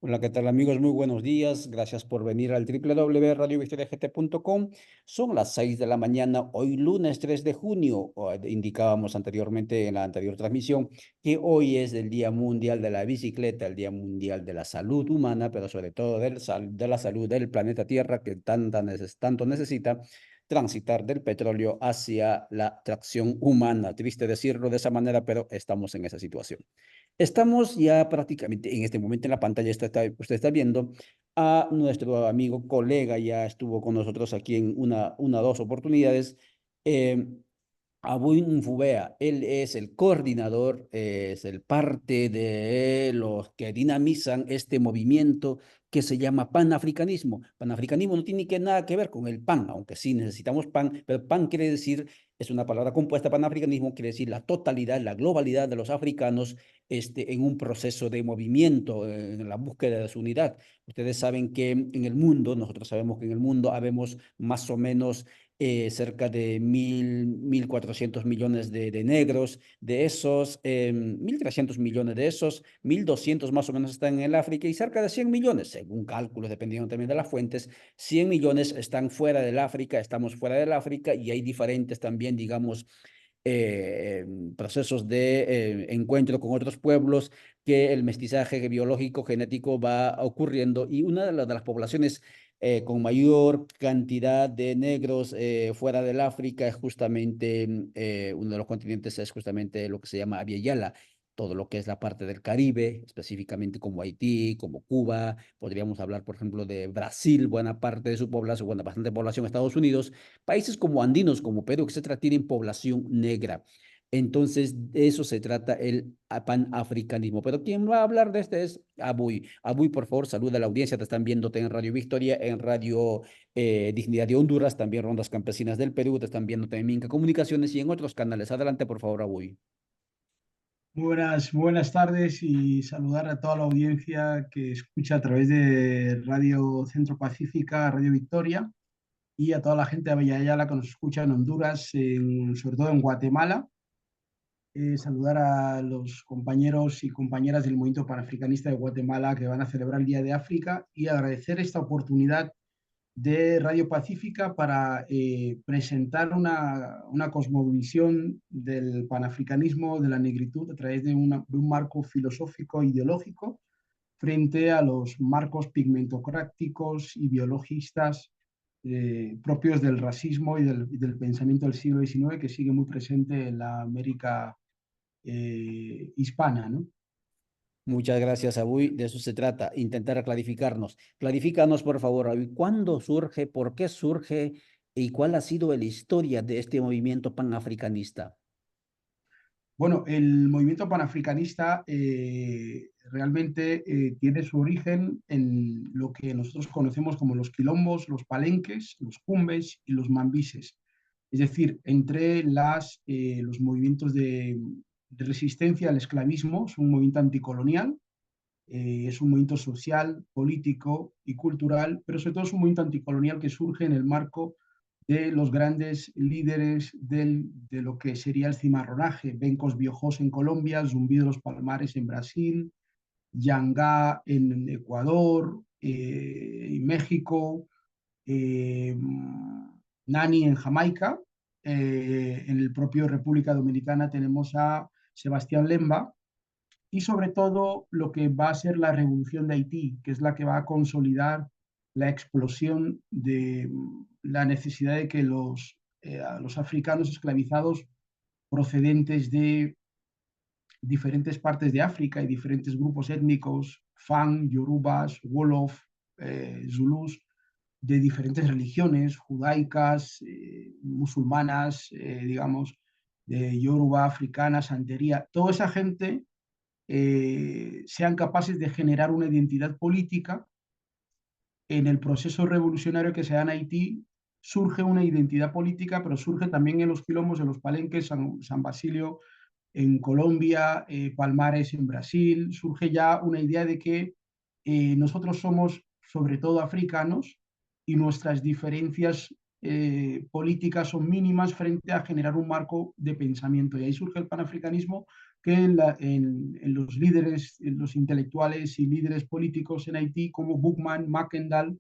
Hola, ¿qué tal amigos? Muy buenos días. Gracias por venir al www.radiovictoriagt.com. Son las 6 de la mañana, hoy lunes 3 de junio. Indicábamos anteriormente en la anterior transmisión que hoy es el Día Mundial de la Bicicleta, el Día Mundial de la Salud Humana, pero sobre todo de la salud del planeta Tierra que tanto necesita transitar del petróleo hacia la tracción humana. Triste decirlo de esa manera, pero estamos en esa situación. Estamos ya prácticamente en este momento en la pantalla, usted está viendo a nuestro amigo, colega, ya estuvo con nosotros aquí en una o dos oportunidades, eh, Abu Nfubea. Él es el coordinador, es el parte de los que dinamizan este movimiento que se llama panafricanismo. Panafricanismo no tiene nada que ver con el pan, aunque sí necesitamos pan, pero pan quiere decir, es una palabra compuesta, panafricanismo quiere decir la totalidad, la globalidad de los africanos en un proceso de movimiento, en la búsqueda de su unidad. Ustedes saben que en el mundo, nosotros sabemos que en el mundo habemos más o menos cerca de 1.400 millones de negros. De esos, 1.300 millones de esos, 1.200 más o menos están en el África y cerca de 100 millones, según cálculos, dependiendo también de las fuentes, 100 millones están fuera del África, estamos fuera del África y hay diferentes también, digamos, procesos de encuentro con otros pueblos que el mestizaje biológico genético va ocurriendo y una de las poblaciones con mayor cantidad de negros fuera del África es justamente uno de los continentes es justamente lo que se llama Abya Yala, todo lo que es la parte del Caribe, específicamente como Haití, como Cuba, podríamos hablar, por ejemplo, de Brasil, buena parte de su población, bueno, bastante población, Estados Unidos, países como andinos, como Perú, etcétera, tienen población negra. Entonces, de eso se trata el panafricanismo. Pero quien va a hablar de este es Abuy. Abuy, por favor, saluda a la audiencia. Te están viéndote en Radio Victoria, en Radio Dignidad de Honduras, también Rondas Campesinas del Perú, te están viéndote en Minca Comunicaciones y en otros canales. Adelante, por favor, Abuy. Buenas tardes y saludar a toda la audiencia que escucha a través de Radio Centro Pacífica, Radio Victoria, y a toda la gente de Ayala que nos escucha en Honduras, sobre todo en Guatemala. Saludar a los compañeros y compañeras del Movimiento Panafricanista de Guatemala que van a celebrar el Día de África y agradecer esta oportunidad de Radio Pacífica para presentar una cosmovisión del panafricanismo, de la negritud, a través de un marco filosófico e ideológico frente a los marcos pigmentocráticos y biologistas propios del racismo y del pensamiento del siglo XIX que sigue muy presente en la América hispana, ¿no? Muchas gracias, Abuy. De eso se trata, intentar clarificarnos. Clarifícanos, por favor, Abuy, ¿cuándo surge, por qué surge y cuál ha sido la historia de este movimiento panafricanista? Bueno, el movimiento panafricanista realmente tiene su origen en lo que nosotros conocemos como los quilombos, los palenques, los cumbes y los mambises. Es decir, entre los movimientos de resistencia al esclavismo, es un movimiento anticolonial, es un movimiento social, político y cultural, pero sobre todo es un movimiento anticolonial que surge en el marco de los grandes líderes de lo que sería el cimarronaje, Bencos Biojos en Colombia, Zumbido de los Palmares en Brasil, Yangá en Ecuador y México, eh, Nani en Jamaica, en el propio República Dominicana tenemos a Sebastián Lemba, y sobre todo lo que va a ser la revolución de Haití, que es la que va a consolidar la explosión de la necesidad de que los africanos esclavizados procedentes de diferentes partes de África y diferentes grupos étnicos, Fang, Yorubas, Wolof, Zulus, de diferentes religiones judaicas, musulmanas, digamos, de Yoruba, africana, santería, toda esa gente sean capaces de generar una identidad política. En el proceso revolucionario que se da en Haití surge una identidad política, pero surge también en los quilombos, en los palenques, San Basilio en Colombia, Palmares en Brasil, surge ya una idea de que nosotros somos sobre todo africanos y nuestras diferencias políticas son mínimas frente a generar un marco de pensamiento. Y ahí surge el panafricanismo que en los líderes, en los intelectuales y líderes políticos en Haití, como Boukman, Mackendal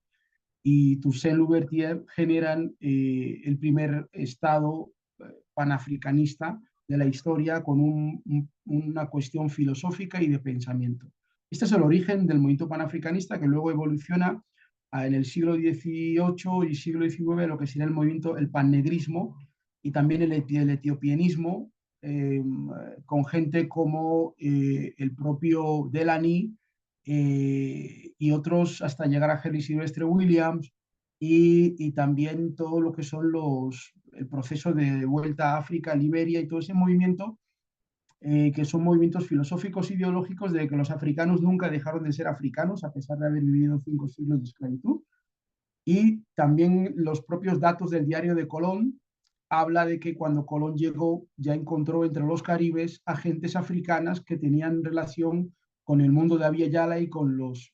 y Toussaint Louverture, generan el primer Estado panafricanista de la historia con una cuestión filosófica y de pensamiento. Este es el origen del movimiento panafricanista que luego evoluciona en el siglo XVIII y siglo XIX, lo que sería el movimiento, el pannegrismo y también el etiopianismo, con gente como el propio Delany y otros, hasta llegar a Henry Silvestre Williams, y también todo lo que son el proceso de vuelta a África, Liberia y todo ese movimiento, que son movimientos filosóficos ideológicos de que los africanos nunca dejaron de ser africanos a pesar de haber vivido 5 siglos de esclavitud. Y también los propios datos del diario de Colón habla de que cuando Colón llegó ya encontró entre los caribes agentes africanas que tenían relación con el mundo de Abya Yala y con los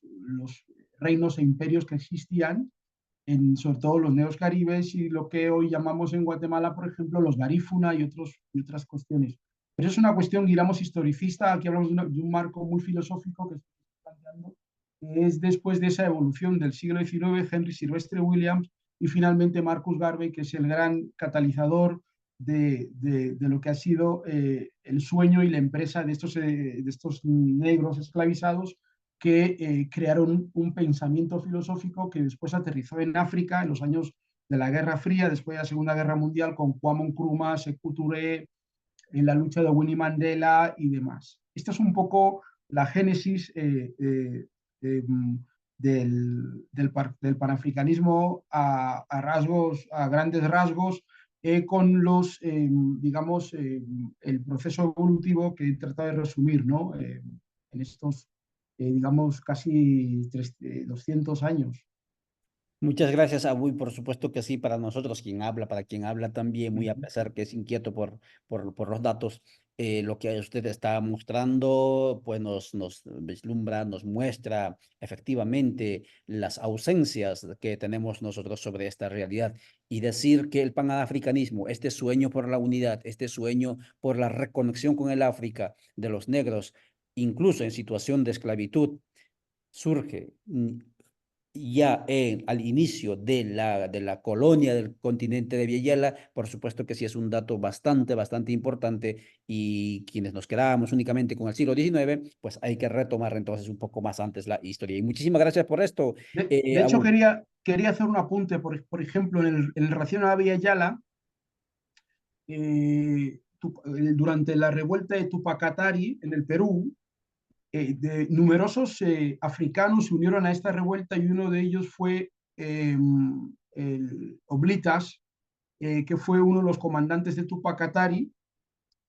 reinos e imperios que existían, sobre todo los neoscaribes y lo que hoy llamamos en Guatemala, por ejemplo, los garífuna y otras cuestiones. Pero es una cuestión, digamos, historicista. Aquí hablamos de un marco muy filosófico que se está planteando, que es después de esa evolución del siglo XIX, Henry Silvestre Williams y finalmente Marcus Garvey, que es el gran catalizador de lo que ha sido el sueño y la empresa de estos negros esclavizados que crearon un pensamiento filosófico que después aterrizó en África en los años de la Guerra Fría, después de la Segunda Guerra Mundial, con Kwame Nkrumah, Sekou Touré, en la lucha de Winnie Mandela y demás. Esta es un poco la génesis del panafricanismo a grandes rasgos, con digamos, el proceso evolutivo que he tratado de resumir, ¿no? En estos, digamos, casi 200 años. Muchas gracias, Abuy. Por supuesto que sí, para nosotros, quien habla, para quien habla también, Uh muy a -huh. pesar que es inquieto por los datos, lo que usted está mostrando, pues nos vislumbra, nos muestra efectivamente las ausencias que tenemos nosotros sobre esta realidad. Y decir que el panafricanismo, este sueño por la unidad, este sueño por la reconexión con el África de los negros, incluso en situación de esclavitud, surge ya al inicio de la colonia del continente de Viella. Por supuesto que sí es un dato bastante importante, y quienes nos quedábamos únicamente con el siglo XIX, pues hay que retomar entonces un poco más antes la historia. Y muchísimas gracias por esto, De hecho, Abu. quería hacer un apunte, por ejemplo, en relación a Abya Yala, durante la revuelta de Tupacatari en el Perú, numerosos africanos se unieron a esta revuelta y uno de ellos fue el Oblitas, que fue uno de los comandantes de Tupacatari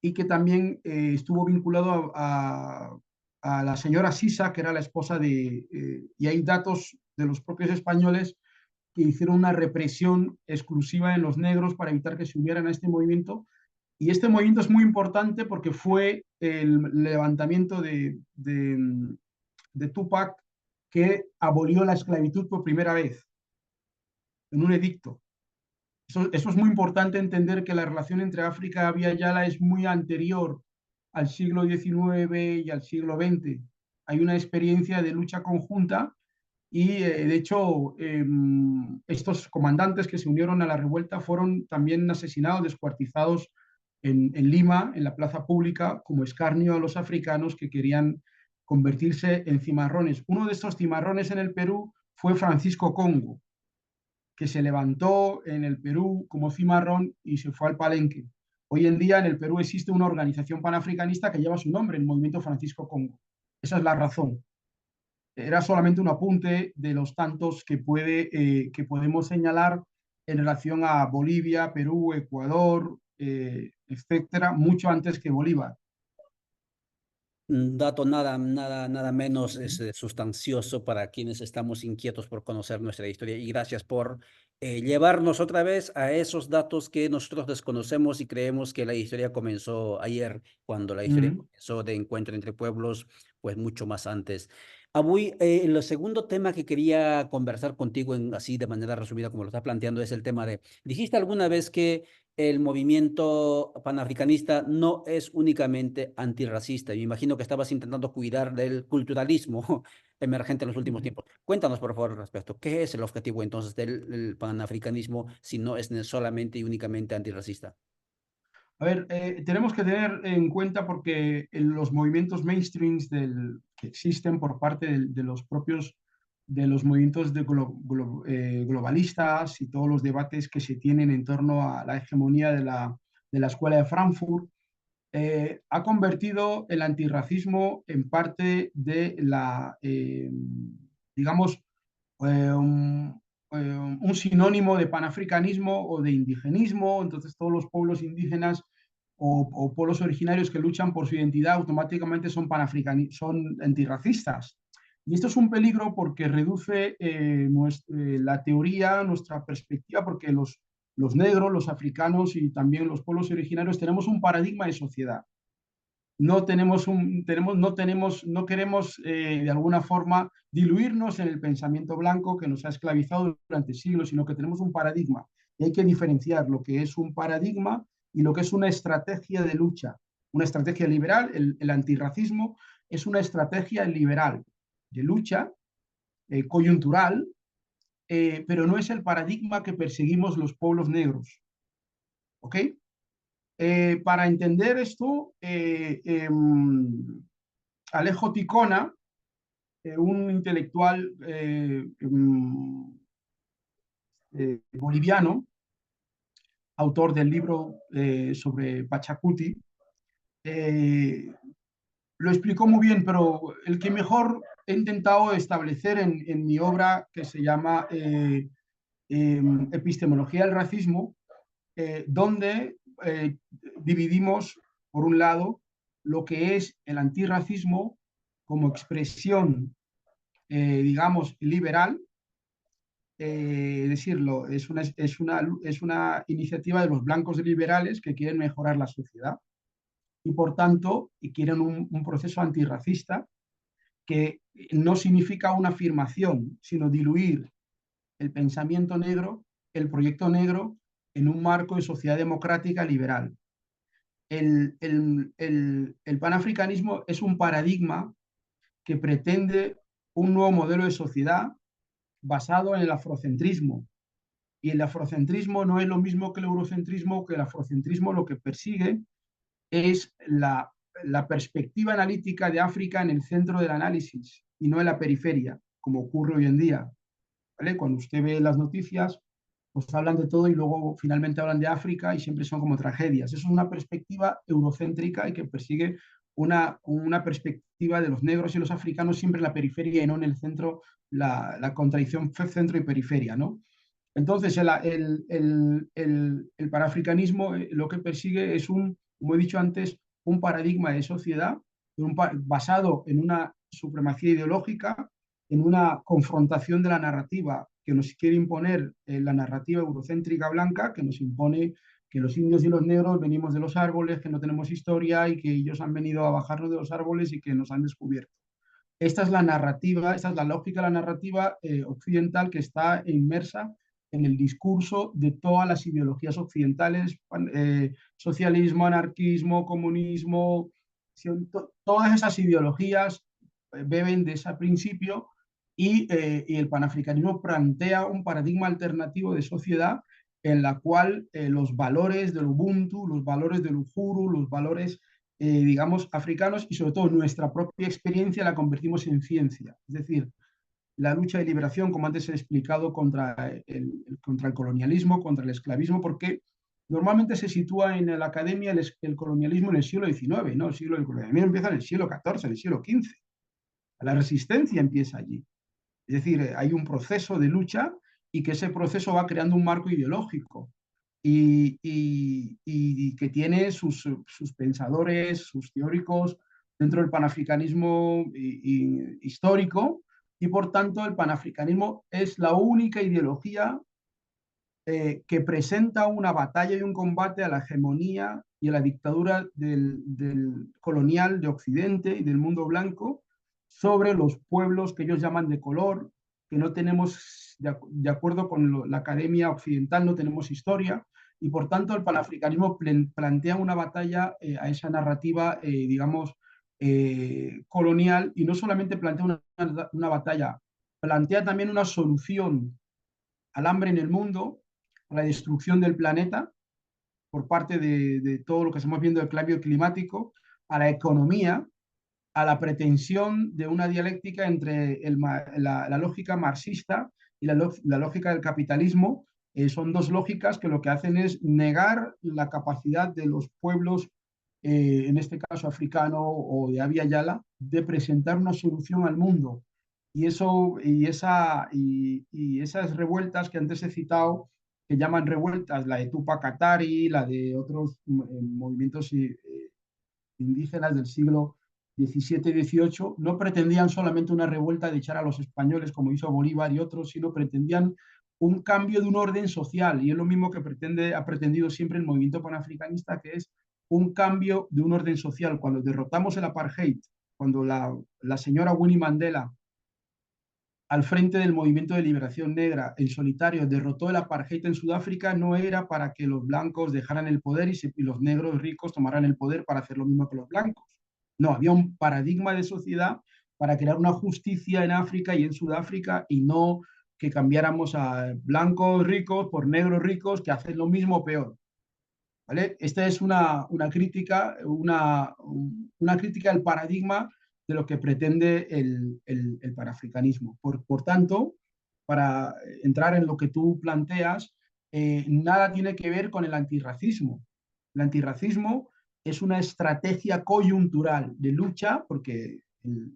y que también estuvo vinculado a la señora Sisa, que era la esposa y hay datos de los propios españoles que hicieron una represión exclusiva en los negros para evitar que se unieran a este movimiento. Y este movimiento es muy importante porque fue el levantamiento de Tupac que abolió la esclavitud por primera vez en un edicto. Eso es muy importante entender que la relación entre África y Abya Yala es muy anterior al siglo XIX y al siglo XX. Hay una experiencia de lucha conjunta y, de hecho, estos comandantes que se unieron a la revuelta fueron también asesinados, descuartizados en Lima, en la plaza pública, como escarnio a los africanos que querían convertirse en cimarrones. Uno de estos cimarrones en el Perú fue Francisco Congo, que se levantó en el Perú como cimarrón y se fue al Palenque. Hoy en día en el Perú existe una organización panafricanista que lleva su nombre, el Movimiento Francisco Congo. Esa es la razón. Era solamente un apunte de los tantos que podemos señalar en relación a Bolivia, Perú, Ecuador, etcétera, mucho antes que Bolívar. Un dato nada menos sustancioso para quienes estamos inquietos por conocer nuestra historia. Y gracias por llevarnos otra vez a esos datos que nosotros desconocemos y creemos que la historia comenzó ayer, cuando la historia comenzó de encuentro entre pueblos, pues mucho más antes. Abuy, el segundo tema que quería conversar contigo, así de manera resumida como lo estás planteando, es el tema de, dijiste alguna vez que el movimiento panafricanista no es únicamente antirracista. Me imagino que estabas intentando cuidar del culturalismo emergente en los últimos tiempos. Cuéntanos, por favor, al respecto. ¿Qué es el objetivo entonces del panafricanismo si no es solamente y únicamente antirracista? A ver, tenemos que tener en cuenta porque en los movimientos mainstreams que existen por parte de los propios de los movimientos globalistas y todos los debates que se tienen en torno a la hegemonía de la Escuela de Frankfurt, ha convertido el antirracismo en parte de digamos, un sinónimo de panafricanismo o de indigenismo. Entonces todos los pueblos indígenas o pueblos originarios que luchan por su identidad automáticamente son antirracistas. Y esto es un peligro porque reduce la teoría, nuestra perspectiva, porque los negros, los africanos y también los pueblos originarios tenemos un paradigma de sociedad. No queremos de alguna forma diluirnos en el pensamiento blanco que nos ha esclavizado durante siglos, sino que tenemos un paradigma. Y hay que diferenciar lo que es un paradigma y lo que es una estrategia de lucha. Una estrategia liberal, el antirracismo es una estrategia liberal de lucha coyuntural, pero no es el paradigma que perseguimos los pueblos negros. ¿Ok? Para entender esto, Alejo Ticona, un intelectual boliviano, autor del libro sobre Pachacuti, eh, lo explicó muy bien, pero el que mejor he intentado establecer en mi obra, que se llama Epistemología del Racismo, donde dividimos, por un lado, lo que es el antirracismo como expresión, digamos, liberal, decirlo, es una iniciativa de los blancos liberales que quieren mejorar la sociedad y, por tanto, quieren un proceso antirracista que no significa una afirmación, sino diluir el pensamiento negro, el proyecto negro, en un marco de sociedad democrática liberal. El panafricanismo es un paradigma que pretende un nuevo modelo de sociedad basado en el afrocentrismo. Y el afrocentrismo no es lo mismo que el eurocentrismo, que el afrocentrismo lo que persigue es la perspectiva analítica de África en el centro del análisis y no en la periferia, como ocurre hoy en día. ¿Vale? Cuando usted ve las noticias, pues hablan de todo y luego finalmente hablan de África y siempre son como tragedias. Eso es una perspectiva eurocéntrica y que persigue una perspectiva de los negros y los africanos siempre en la periferia y no en el centro, la contradicción centro y periferia, ¿no? Entonces, el panafricanismo lo que persigue es como he dicho antes, un paradigma de sociedad basado en una supremacía ideológica, en una confrontación de la narrativa que nos quiere imponer la narrativa eurocéntrica blanca, que nos impone que los indios y los negros venimos de los árboles, que no tenemos historia y que ellos han venido a bajarnos de los árboles y que nos han descubierto. Esta es la narrativa, esta es la lógica de la narrativa occidental que está inmersa en el discurso de todas las ideologías occidentales, socialismo, anarquismo, comunismo, todas esas ideologías beben de ese principio y el panafricanismo plantea un paradigma alternativo de sociedad en la cual los valores del Ubuntu, los valores del Uhuru, los valores digamos, africanos y sobre todo nuestra propia experiencia la convertimos en ciencia. Es decir, la lucha de liberación, como antes he explicado, contra el colonialismo, contra el esclavismo, porque normalmente se sitúa en la academia el colonialismo en el siglo XIX, ¿no? El colonialismo empieza en el siglo XIV, en el siglo XV. La resistencia empieza allí. Es decir, hay un proceso de lucha y que ese proceso va creando un marco ideológico y que tiene sus pensadores, sus teóricos dentro del panafricanismo histórico y por tanto el panafricanismo es la única ideología que presenta una batalla y un combate a la hegemonía y a la dictadura del colonial de Occidente y del mundo blanco sobre los pueblos que ellos llaman de color, que no tenemos, de acuerdo con la academia occidental, no tenemos historia, y por tanto el panafricanismo plantea una batalla a esa narrativa, digamos, colonial, y no solamente plantea una batalla, plantea también una solución al hambre en el mundo, a la destrucción del planeta por parte de todo lo que estamos viendo del cambio climático, a la economía, a la pretensión de una dialéctica entre la lógica marxista y la lógica del capitalismo. Son dos lógicas que lo que hacen es negar la capacidad de los pueblos, en este caso africano o de Abya Yala, de presentar una solución al mundo. Y esas revueltas que antes he citado, que llaman revueltas, la de Tupac Katari, la de otros movimientos indígenas del siglo XVII-XVIII, no pretendían solamente una revuelta de echar a los españoles como hizo Bolívar y otros, sino pretendían un cambio de un orden social. Y es lo mismo que ha pretendido siempre el movimiento panafricanista, que es un cambio de un orden social. Cuando derrotamos el apartheid, cuando la señora Winnie Mandela, al frente del movimiento de liberación negra, en solitario, derrotó el apartheid en Sudáfrica, no era para que los blancos dejaran el poder y los negros ricos tomaran el poder para hacer lo mismo que los blancos. No, había un paradigma de sociedad para crear una justicia en África y en Sudáfrica, y no que cambiáramos a blancos ricos por negros ricos que hacen lo mismo o peor. ¿Vale? Esta es una crítica al paradigma de lo que pretende el panafricanismo. Por tanto, para entrar en lo que tú planteas, nada tiene que ver con el antirracismo. El antirracismo es una estrategia coyuntural de lucha, porque el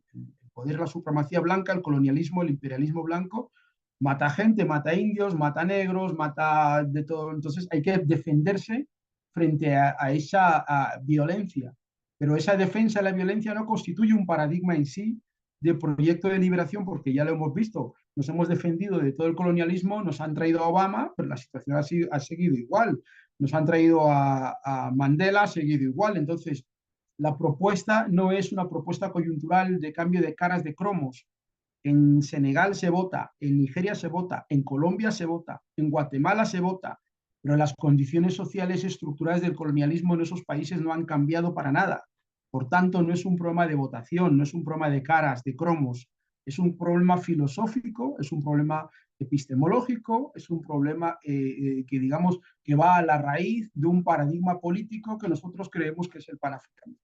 poder, la supremacía blanca, el colonialismo, el imperialismo blanco, mata gente, mata indios, mata negros, mata de todo. Entonces hay que defenderse frente a esa violencia. Pero esa defensa de la violencia no constituye un paradigma en sí de proyecto de liberación, porque ya lo hemos visto, nos hemos defendido de todo el colonialismo, nos han traído a Obama, pero la situación ha seguido igual, nos han traído a Mandela, ha seguido igual. Entonces, la propuesta no es una propuesta coyuntural de cambio de caras de cromos. En Senegal se vota, en Nigeria se vota, en Colombia se vota, en Guatemala se vota, pero las condiciones sociales estructurales del colonialismo en esos países no han cambiado para nada. Por tanto, no es un problema de votación, no es un problema de caras, de cromos, es un problema filosófico, es un problema epistemológico, es un problema que digamos que va a la raíz de un paradigma político que nosotros creemos que es el panafricanismo.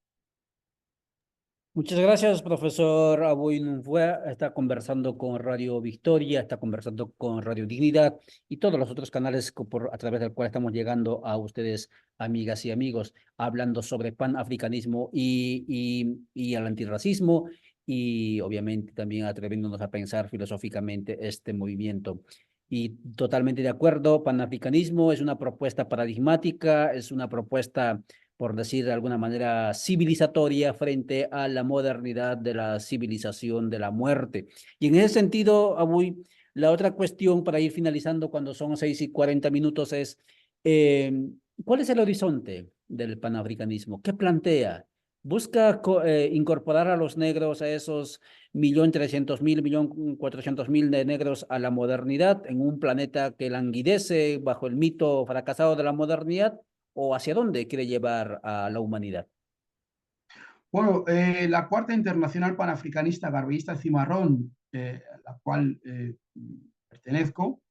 Muchas gracias, profesor Abuy Nunfue. Está conversando con Radio Victoria, está conversando con Radio Dignidad y todos los otros canales a través del cual estamos llegando a ustedes, amigas y amigos, hablando sobre panafricanismo y el antirracismo, y obviamente también atreviéndonos a pensar filosóficamente este movimiento. Y totalmente de acuerdo, panafricanismo es una propuesta paradigmática, es una propuesta, por decir de alguna manera, civilizatoria frente a la modernidad de la civilización de la muerte. Y en ese sentido, Abuy, la otra cuestión para ir finalizando cuando son 6:40 es, eh, ¿cuál es el horizonte del panafricanismo? ¿Qué plantea? ¿Busca incorporar a los negros, a esos 1.300.000, 1.400.000 de negros a la modernidad en un planeta que languidece bajo el mito fracasado de la modernidad? ¿O hacia dónde quiere llevar a la humanidad? Bueno, la Cuarta Internacional Panafricanista Garbayista Cimarrón, a la cual pertenezco,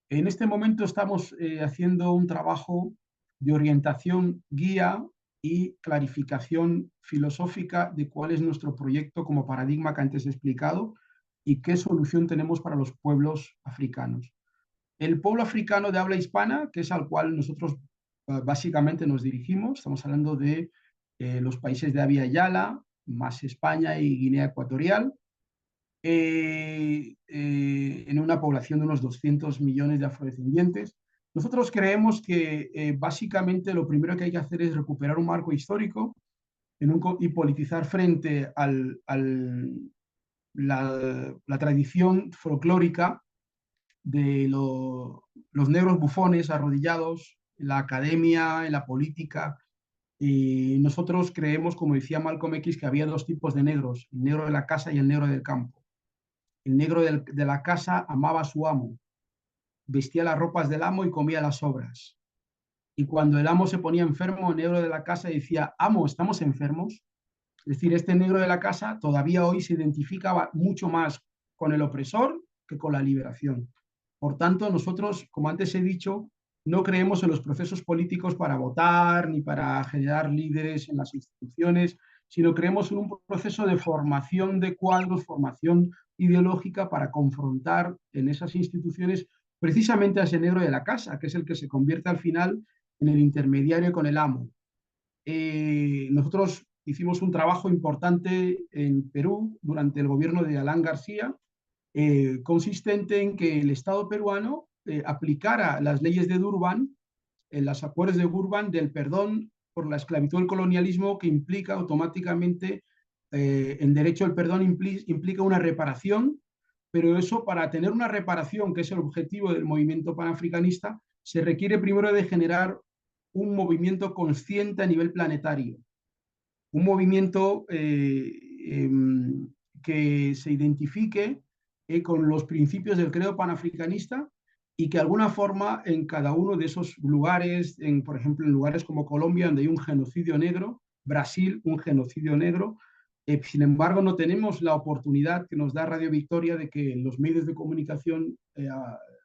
en este momento estamos haciendo un trabajo de orientación, guía y clarificación filosófica de cuál es nuestro proyecto como paradigma que antes he explicado y qué solución tenemos para los pueblos africanos. El pueblo africano de habla hispana, que es al cual nosotros básicamente nos dirigimos, estamos hablando de los países de Abya Yala, más España y Guinea Ecuatorial, en una población de unos 200 millones de afrodescendientes. Nosotros creemos que básicamente lo primero que hay que hacer es recuperar un marco histórico y politizar frente a la tradición folclórica de los negros bufones arrodillados en la academia, en la política. Y nosotros creemos, como decía Malcolm X, que había dos tipos de negros, el negro de la casa y el negro del campo. El negro de la casa amaba a su amo, vestía las ropas del amo y comía las sobras. Y cuando el amo se ponía enfermo, el negro de la casa decía, amo, ¿estamos enfermos? Es decir, este negro de la casa todavía hoy se identifica mucho más con el opresor que con la liberación. Por tanto, nosotros, como antes he dicho, no creemos en los procesos políticos para votar ni para generar líderes en las instituciones, sino creemos en un proceso de formación de cuadros, formación ideológica para confrontar en esas instituciones precisamente a ese negro de la casa, que es el que se convierte al final en el intermediario con el amo. Nosotros hicimos un trabajo importante en Perú durante el gobierno de Alan García, consistente en que el Estado peruano aplicara las leyes de Durban, en los acuerdos de Durban del perdón por la esclavitud del colonialismo, que implica automáticamente, en derecho al perdón implica una reparación, pero eso, para tener una reparación, que es el objetivo del movimiento panafricanista, se requiere primero de generar un movimiento consciente a nivel planetario, un movimiento que se identifique con los principios del credo panafricanista y que de alguna forma en cada uno de esos lugares, por ejemplo, en lugares como Colombia, donde hay un genocidio negro, Brasil, un genocidio negro, sin embargo, no tenemos la oportunidad que nos da Radio Victoria de que los medios de comunicación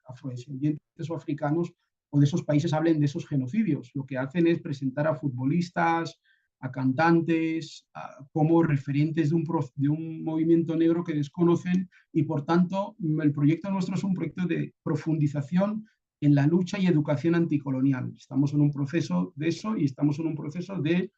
afrodescendientes o africanos o de esos países hablen de esos genocidios. Lo que hacen es presentar a futbolistas, a cantantes, como referentes de un movimiento negro que desconocen, y por tanto el proyecto nuestro es un proyecto de profundización en la lucha y educación anticolonial. Estamos en un proceso de eso y estamos en un proceso de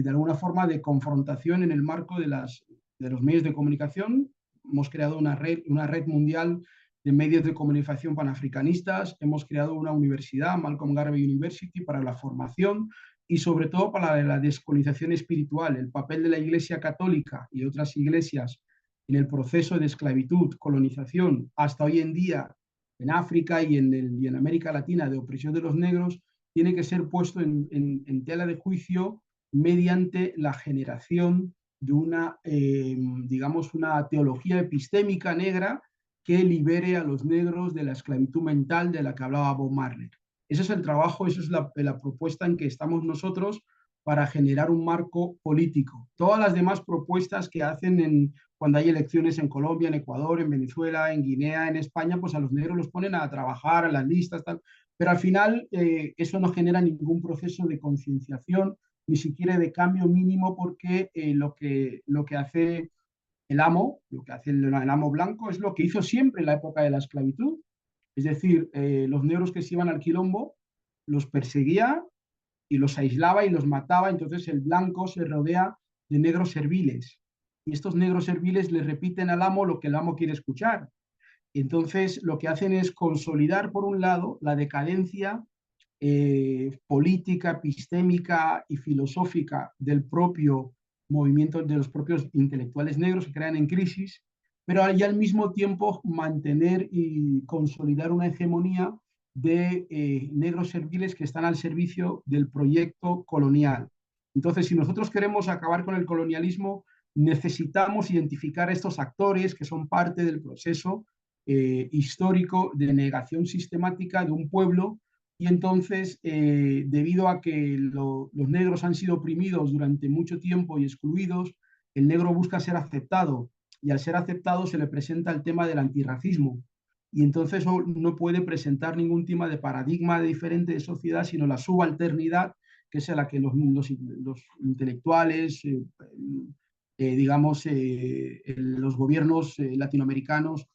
alguna forma de confrontación en el marco de los medios de comunicación. Hemos creado una red mundial de medios de comunicación panafricanistas, hemos creado una universidad, Malcolm Garvey University, para la formación y sobre todo para la descolonización espiritual, el papel de la Iglesia Católica y otras iglesias en el proceso de esclavitud, colonización, hasta hoy en día en África y en América Latina, de opresión de los negros, tiene que ser puesto en tela de juicio mediante la generación de digamos, una teología epistémica negra que libere a los negros de la esclavitud mental de la que hablaba Bob Marley. Ese es el trabajo, esa es la propuesta en que estamos nosotros para generar un marco político. Todas las demás propuestas que hacen cuando hay elecciones en Colombia, en Ecuador, en Venezuela, en Guinea, en España, pues a los negros los ponen a trabajar, a las listas, tal. Pero al final eso no genera ningún proceso de concienciación, ni siquiera de cambio mínimo, porque lo que hace el amo, lo que hace el amo blanco, es lo que hizo siempre en la época de la esclavitud. Es decir, los negros que se iban al quilombo los perseguía y los aislaba y los mataba. Entonces el blanco se rodea de negros serviles. Y estos negros serviles le repiten al amo lo que el amo quiere escuchar. Entonces lo que hacen es consolidar, por un lado, la decadencia política, epistémica y filosófica del propio movimiento, de los propios intelectuales negros que crean en crisis, pero al mismo tiempo mantener y consolidar una hegemonía de negros serviles que están al servicio del proyecto colonial. Entonces, si nosotros queremos acabar con el colonialismo, necesitamos identificar estos actores que son parte del proceso histórico de negación sistemática de un pueblo. Y entonces, debido a que los negros han sido oprimidos durante mucho tiempo y excluidos, el negro busca ser aceptado, y al ser aceptado se le presenta el tema del antirracismo. Y entonces no puede presentar ningún tema de paradigma diferente de sociedad, sino la subalternidad, que es a la que los intelectuales, digamos, los gobiernos latinoamericanos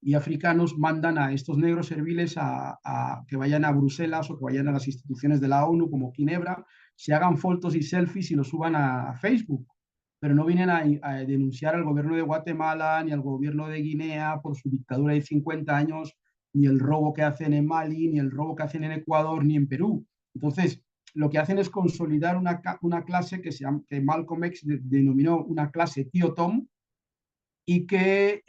y africanos mandan a estos negros serviles a que vayan a Bruselas o que vayan a las instituciones de la ONU como Ginebra, se hagan fotos y selfies y lo suban a Facebook, pero no vienen a denunciar al gobierno de Guatemala ni al gobierno de Guinea por su dictadura de 50 años, ni el robo que hacen en Mali, ni el robo que hacen en Ecuador, ni en Perú. Entonces, lo que hacen es consolidar una clase que Malcolm X denominó una clase tío Tom, y que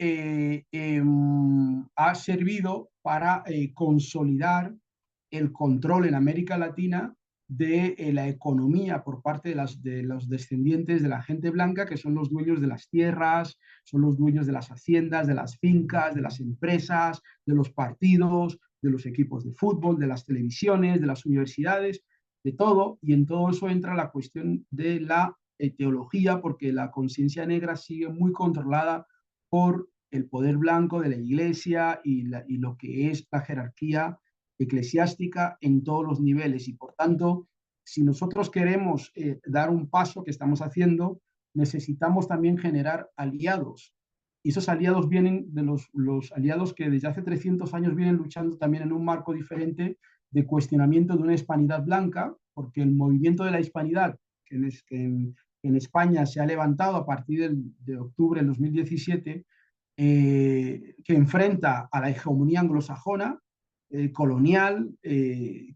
ha servido para consolidar el control en América Latina de la economía por parte de los descendientes de la gente blanca, que son los dueños de las tierras, son los dueños de las haciendas, de las fincas, de las empresas, de los partidos, de los equipos de fútbol, de las televisiones, de las universidades, de todo, y en todo eso entra la cuestión de la teología, porque la conciencia negra sigue muy controlada por el poder blanco de la iglesia y lo que es la jerarquía eclesiástica en todos los niveles. Y por tanto, si nosotros queremos dar un paso que estamos haciendo, necesitamos también generar aliados. Y esos aliados vienen de los aliados que desde hace 300 años vienen luchando también en un marco diferente de cuestionamiento de una hispanidad blanca, porque el movimiento de la hispanidad, que en España se ha levantado a partir de octubre del 2017, que enfrenta a la hegemonía anglosajona, colonial, que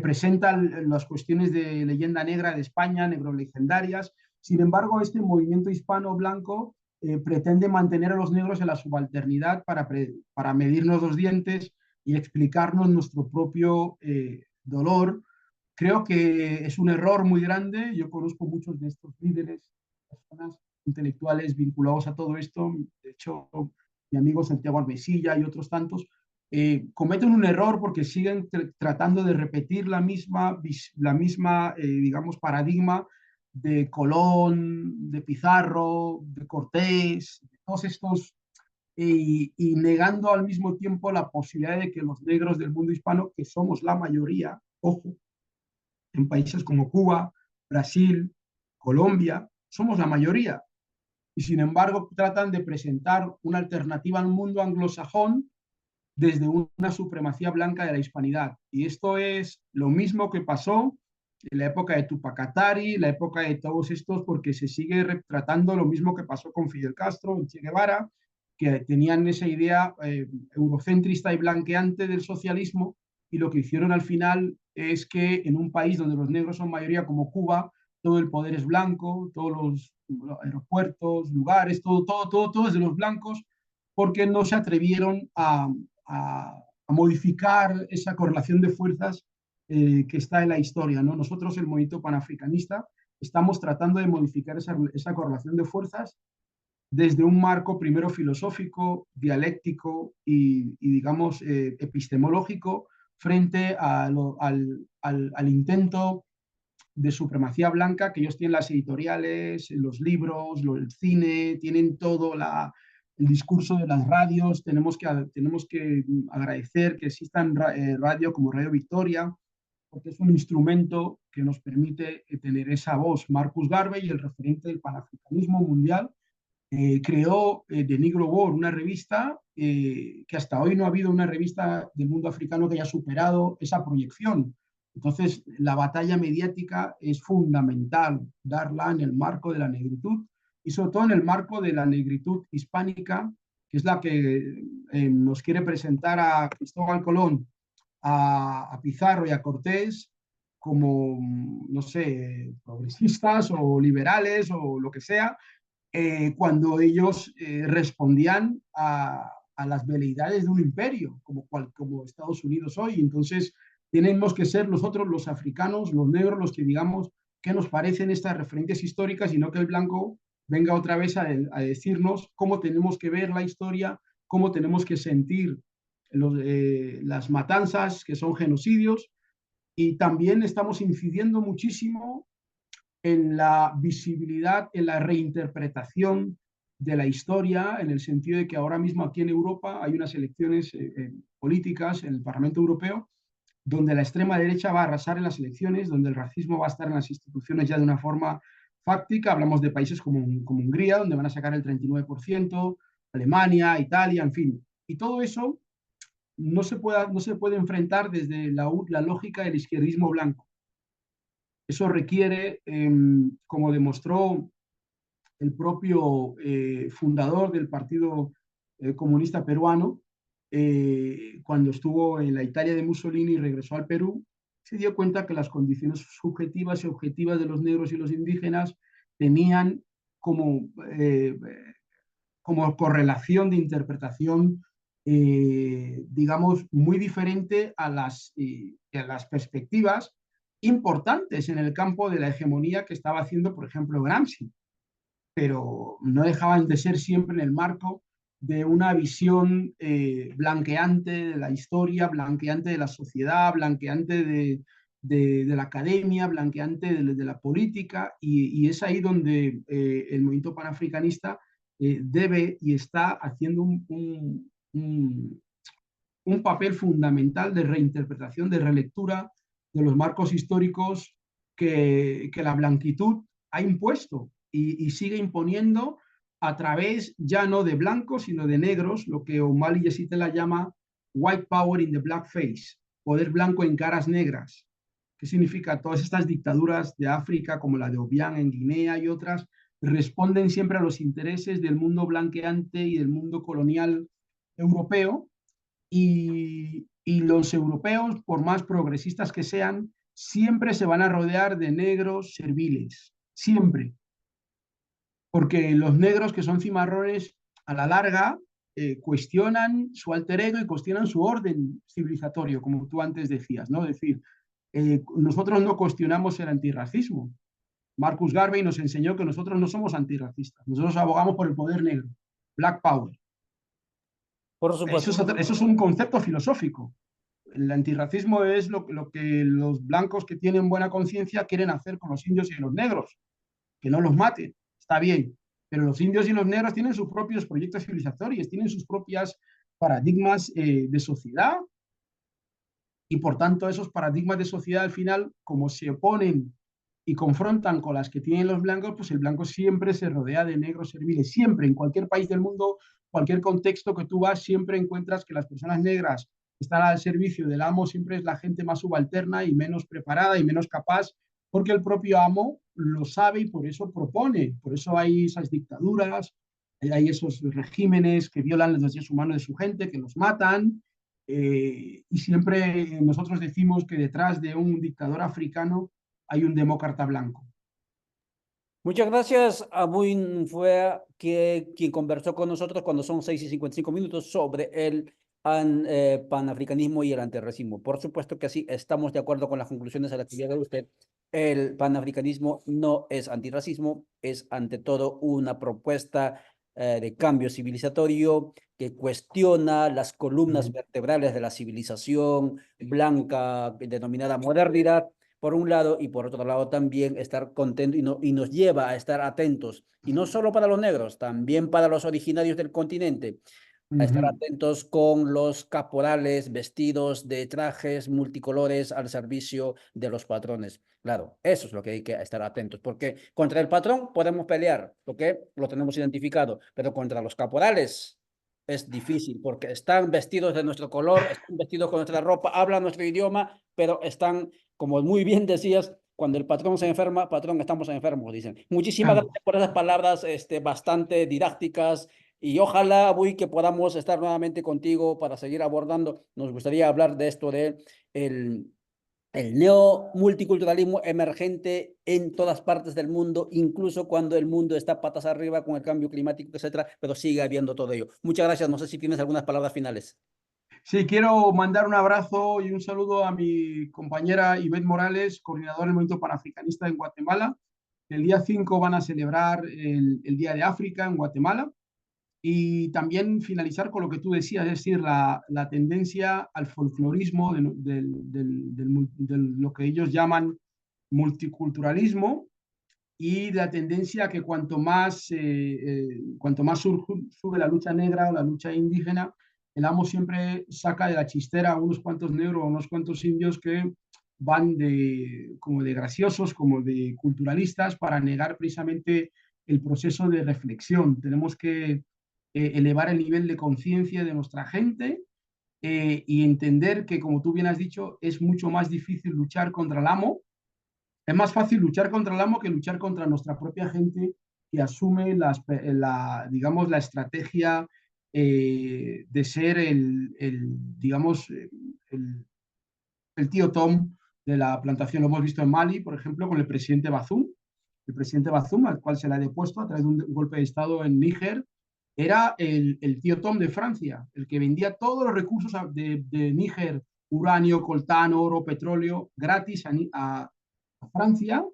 presenta las cuestiones de leyenda negra de España, negrolegendarias. Sin embargo, este movimiento hispano-blanco pretende mantener a los negros en la subalternidad para medirnos los dientes y explicarnos nuestro propio dolor. Creo que es un error muy grande. Yo conozco muchos de estos líderes, personas intelectuales vinculados a todo esto. De hecho, mi amigo Santiago Arbesilla y otros tantos cometen un error porque siguen tratando de repetir digamos, paradigma de Colón, de Pizarro, de Cortés, de todos estos, y negando al mismo tiempo la posibilidad de que los negros del mundo hispano, que somos la mayoría, ojo, en países como Cuba, Brasil, Colombia, somos la mayoría. Y sin embargo tratan de presentar una alternativa al mundo anglosajón desde una supremacía blanca de la hispanidad. Y esto es lo mismo que pasó en la época de Tupac Katari, la época de todos estos, porque se sigue retratando lo mismo que pasó con Fidel Castro, en Che Guevara, que tenían esa idea eurocentrista y blanqueante del socialismo, y lo que hicieron al final es que en un país donde los negros son mayoría como Cuba, todo el poder es blanco, todos los aeropuertos, lugares, todo es de los blancos, porque no se atrevieron a modificar esa correlación de fuerzas que está en la historia, ¿no? Nosotros, el movimiento panafricanista, estamos tratando de modificar esa correlación de fuerzas desde un marco primero filosófico, dialéctico digamos, epistemológico frente al intento de supremacía blanca que ellos tienen las editoriales, los libros, el cine, tienen todo el discurso de las radios. Tenemos que agradecer que existan radio como Radio Victoria, porque es un instrumento que nos permite tener esa voz. Marcus Garvey, el referente del panafricanismo mundial, creó The Negro War, una revista que hasta hoy no ha habido una revista del mundo africano que haya superado esa proyección. Entonces, la batalla mediática es fundamental darla en el marco de la negritud y sobre todo en el marco de la negritud hispánica, que es la que nos quiere presentar a Cristóbal Colón, a Pizarro y a Cortés como, no sé, progresistas o liberales o lo que sea, cuando ellos respondían a las veleidades de un imperio, como Estados Unidos hoy. Entonces, tenemos que ser nosotros, los africanos, los negros, los que digamos qué nos parecen estas referencias históricas y no que el blanco venga otra vez a decirnos cómo tenemos que ver la historia, cómo tenemos que sentir las matanzas, que son genocidios, y también estamos incidiendo muchísimo en la visibilidad, en la reinterpretación de la historia, en el sentido de que ahora mismo aquí en Europa hay unas elecciones políticas en el Parlamento Europeo donde la extrema derecha va a arrasar en las elecciones, donde el racismo va a estar en las instituciones ya de una forma fáctica. Hablamos de países como Hungría, donde van a sacar el 39%, Alemania, Italia, en fin. Y todo eso no se puede enfrentar desde la lógica del izquierdismo blanco. Eso requiere, como demostró el propio fundador del Partido Comunista Peruano, cuando estuvo en la Italia de Mussolini y regresó al Perú, se dio cuenta que las condiciones subjetivas y objetivas de los negros y los indígenas tenían como, eh, como correlación de interpretación, digamos, muy diferente a las perspectivas importantes en el campo de la hegemonía que estaba haciendo, por ejemplo, Gramsci, pero no dejaban de ser siempre en el marco de una visión blanqueante de la historia, blanqueante de la sociedad, blanqueante de la academia, blanqueante de la política, y es ahí donde el movimiento panafricanista debe y está haciendo un papel fundamental de reinterpretación, de relectura de los marcos históricos que la blanquitud ha impuesto y sigue imponiendo a través ya no de blancos, sino de negros, lo que Omali Yesite la llama white power in the black face, poder blanco en caras negras. ¿Qué significa? Todas estas dictaduras de África, como la de Obiang en Guinea y otras, responden siempre a los intereses del mundo blanqueante y del mundo colonial europeo, y los europeos, por más progresistas que sean, siempre se van a rodear de negros serviles, siempre, porque los negros que son cimarrones, a la larga, cuestionan su alter ego y cuestionan su orden civilizatorio, como tú antes decías, ¿no? Es decir, nosotros no cuestionamos el antirracismo. Marcus Garvey nos enseñó que nosotros no somos antirracistas, nosotros abogamos por el poder negro, Black Power. Por Eso supuesto. es, eso es un concepto filosófico. El antirracismo es lo que los blancos que tienen buena conciencia quieren hacer con los indios y los negros, que no los maten, está bien, pero los indios y los negros tienen sus propios proyectos civilizatorios, tienen sus propias paradigmas de sociedad, y por tanto esos paradigmas de sociedad al final, como se oponen y confrontan con las que tienen los blancos, pues el blanco siempre se rodea de negros serviles, siempre, en cualquier país del mundo, cualquier contexto que tú vas, siempre encuentras que las personas negras están al servicio del amo, siempre es la gente más subalterna y menos preparada y menos capaz, porque el propio amo lo sabe y por eso propone, por eso hay esas dictaduras, hay esos regímenes que violan los derechos humanos de su gente, que los matan, y siempre nosotros decimos que detrás de un dictador africano hay un demócrata blanco. Muchas gracias a Buin, fue quien conversó con nosotros cuando son 6:55 sobre el panafricanismo y el antirracismo. Por supuesto que sí, estamos de acuerdo con las conclusiones a las que llega usted. El panafricanismo no es antirracismo, es ante todo una propuesta de cambio civilizatorio que cuestiona las columnas vertebrales de la civilización blanca denominada modernidad, por un lado, y por otro lado también estar contento y nos lleva a estar atentos, y no solo para los negros, también para los originarios del continente, a estar atentos con los caporales vestidos de trajes multicolores al servicio de los patrones. Claro, eso es lo que hay que estar atentos, porque contra el patrón podemos pelear, porque lo tenemos identificado, pero contra los caporales es difícil, porque están vestidos de nuestro color, están vestidos con nuestra ropa, hablan nuestro idioma, pero están, como muy bien decías, cuando el patrón se enferma, patrón, estamos enfermos, dicen. Muchísimas Claro. gracias por esas palabras bastante didácticas, y ojalá, Bui, que podamos estar nuevamente contigo para seguir abordando. Nos gustaría hablar de esto de el neomulticulturalismo emergente en todas partes del mundo, incluso cuando el mundo está patas arriba con el cambio climático, etcétera, pero sigue habiendo todo ello. Muchas gracias. No sé si tienes algunas palabras finales. Sí, quiero mandar un abrazo y un saludo a mi compañera Ivette Morales, coordinadora del Movimiento Panafricanista en Guatemala. El día 5 van a celebrar el Día de África en Guatemala. Y también finalizar con lo que tú decías, es decir, la tendencia al folclorismo de lo que ellos llaman multiculturalismo, y la tendencia a que cuanto más sube la lucha negra o la lucha indígena, el amo siempre saca de la chistera a unos cuantos negros o unos cuantos indios que van como de graciosos, como de culturalistas, para negar precisamente el proceso de reflexión. Tenemos que elevar el nivel de conciencia de nuestra gente, y entender que, como tú bien has dicho, es mucho más difícil luchar contra el amo. Es más fácil luchar contra el amo que luchar contra nuestra propia gente, que asume digamos, la estrategia de ser digamos, el tío Tom de la plantación. Lo hemos visto en Mali, por ejemplo, con el presidente Bazoum. El presidente Bazoum, al cual se le ha depuesto a través de un golpe de Estado en Níger, era el tío Tom de Francia, el que vendía todos los recursos de Níger, uranio, coltán, oro, petróleo, gratis a Francia,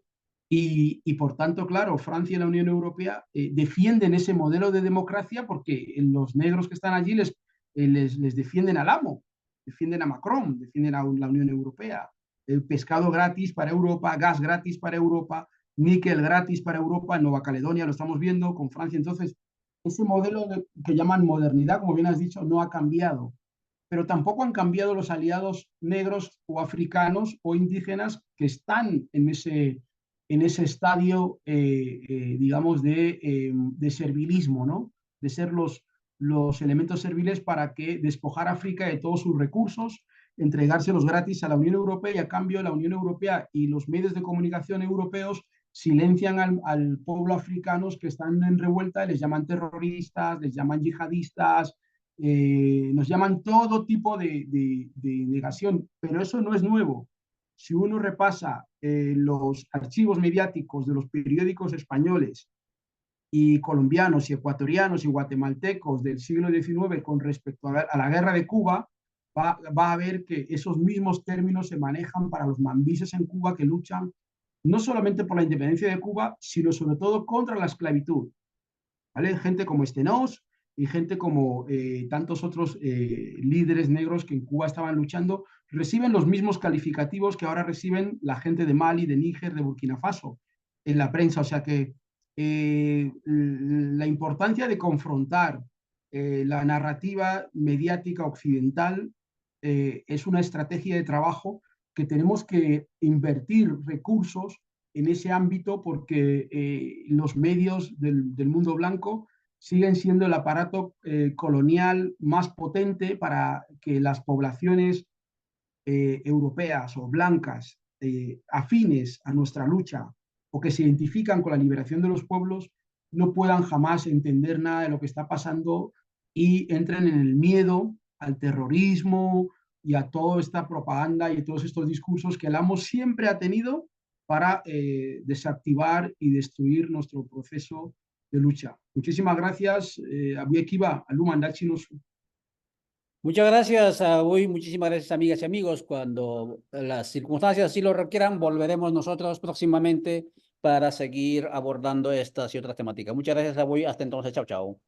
Y por tanto, claro, Francia y la Unión Europea defienden ese modelo de democracia porque los negros que están allí les defienden al amo, defienden a Macron, defienden a la Unión Europea. El pescado gratis para Europa, gas gratis para Europa, níquel gratis para Europa, en Nueva Caledonia lo estamos viendo con Francia. Entonces, ese modelo que llaman modernidad, como bien has dicho, no ha cambiado, pero tampoco han cambiado los aliados negros o africanos o indígenas que están en ese estadio, digamos, de servilismo, ¿no? De ser los elementos serviles para que despojar a África de todos sus recursos, entregárselos gratis a la Unión Europea y a cambio la Unión Europea y los medios de comunicación europeos silencian al pueblo africanos que están en revuelta, les llaman terroristas, les llaman yihadistas, nos llaman todo tipo de negación, pero eso no es nuevo. Si uno repasa los archivos mediáticos de los periódicos españoles y colombianos y ecuatorianos y guatemaltecos del siglo XIX con respecto a la guerra de Cuba, va a ver que esos mismos términos se manejan para los mambises en Cuba que luchan no solamente por la independencia de Cuba, sino sobre todo contra la esclavitud. ¿Vale? Gente como Stenós y gente como tantos otros líderes negros que en Cuba estaban luchando, reciben los mismos calificativos que ahora reciben la gente de Mali, de Níger, de Burkina Faso en la prensa. O sea que la importancia de confrontar la narrativa mediática occidental es una estrategia de trabajo que tenemos que invertir recursos en ese ámbito porque los medios del mundo blanco siguen siendo el aparato colonial más potente para que las poblaciones europeas o blancas afines a nuestra lucha o que se identifican con la liberación de los pueblos no puedan jamás entender nada de lo que está pasando y entren en el miedo al terrorismo y a toda esta propaganda y todos estos discursos que el amo siempre ha tenido para desactivar y destruir nuestro proceso de lucha. Muchísimas gracias. Abiyekiba, Alumandachinos. Muchas gracias a hoy, muchísimas gracias amigas y amigos. Cuando las circunstancias así lo requieran, volveremos nosotros próximamente para seguir abordando estas y otras temáticas. Muchas gracias a hoy, hasta entonces, chao, chao.